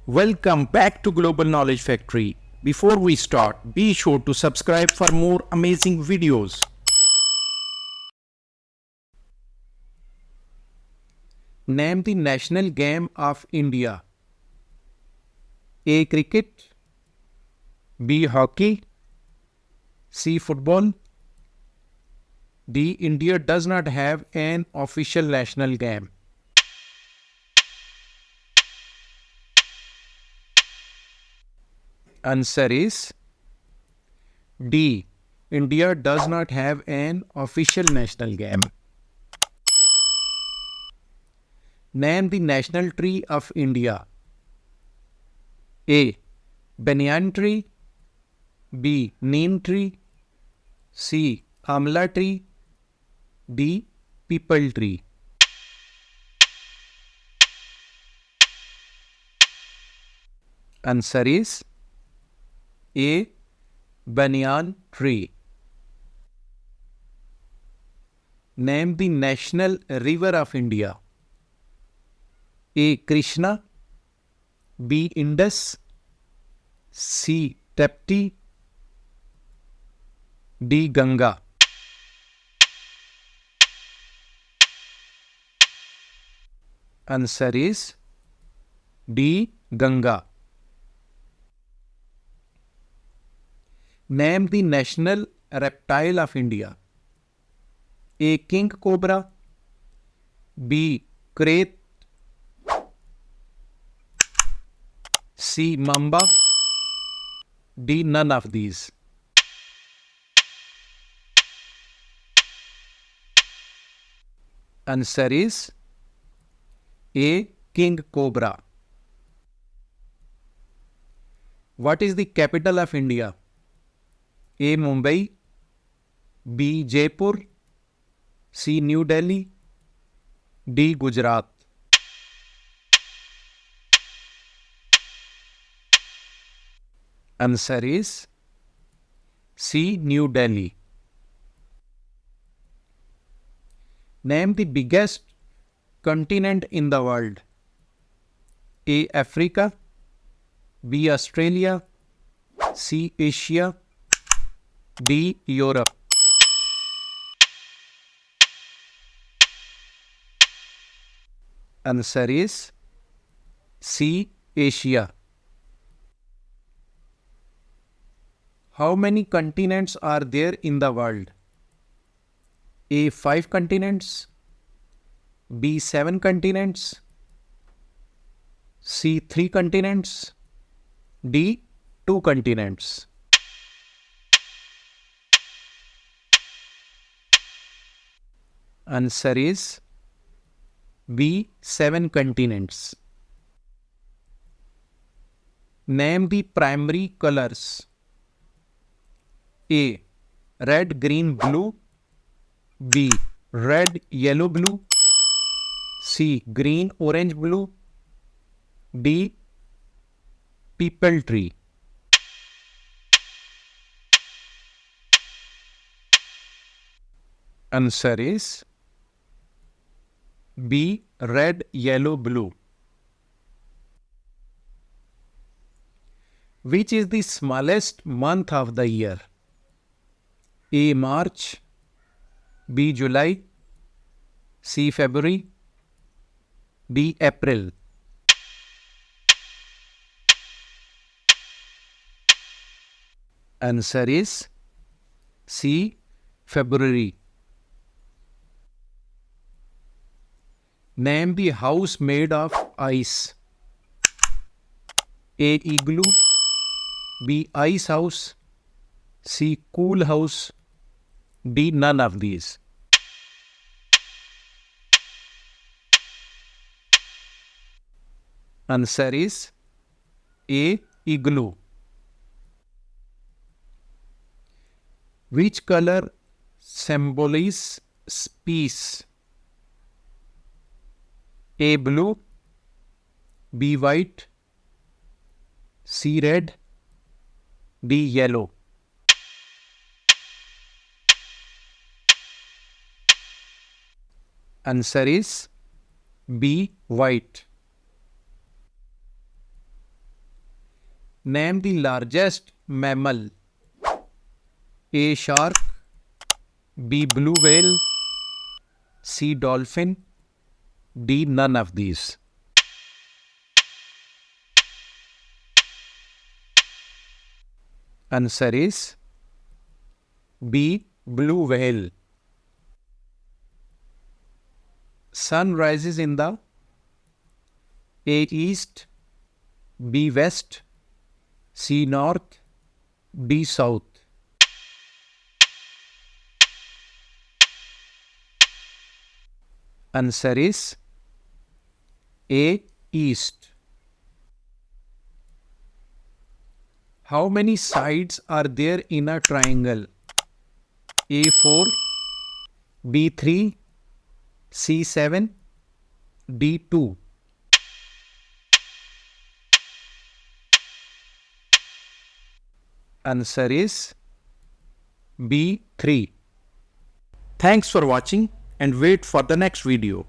Welcome back to Global Knowledge Factory. Before we start, be sure to subscribe for more amazing videos. Name the national game of India. A. Cricket, B. Hockey, C. Football, D. India does not have an official national game. Answer is D. India does not have an official national game. Name the national tree of India. A. Banyan tree, B. Neem tree, C. Amla tree, D. Peepal tree. Answer is A. Banyan tree. Name the national river of India. A. Krishna, B. Indus, C. Tapti, D. Ganga. Answer is D. Ganga. Name the national reptile of India. A. King cobra, B. Krait, C. Mamba, D. None of these. Answer is A. King cobra. What is the capital of India? A. Mumbai, B. Jaipur, C. New Delhi, D. Gujarat. Answer is C. New Delhi. Name the biggest continent in the world. A. Africa, B. Australia, C. Asia, D. Europe. Answer is C. Asia. How many continents are there in the world? A. 5 continents, B. 7 continents, C. 3 continents, D. 2 continents. Answer is B. 7 continents. Name the primary colors. A. Red, green, blue, B. Red, yellow, blue, C. Green, orange, blue, D. Peepal tree. Answer is B. Red, yellow, blue. Which is the smallest month of the year? A. March, B. July, C. February, D. April. Answer is C. February. Name the house made of ice. A. Igloo, B. Ice house, C. Cool house, D. None of these. Answer is A. Igloo. Which color symbolizes peace? A. Blue, B. White, C. Red, D. Yellow. Answer is B. White. Name the largest mammal. A. Shark. B. Blue whale. C. Dolphin. D. None of these. Answer is B. Blue whale. Sun rises in the A. East. B. West. C. North. D. South. Answer is A. East. How many sides are there in a triangle? A4, B3, C7, D2. Answer is B3. Thanks for watching and wait for the next video.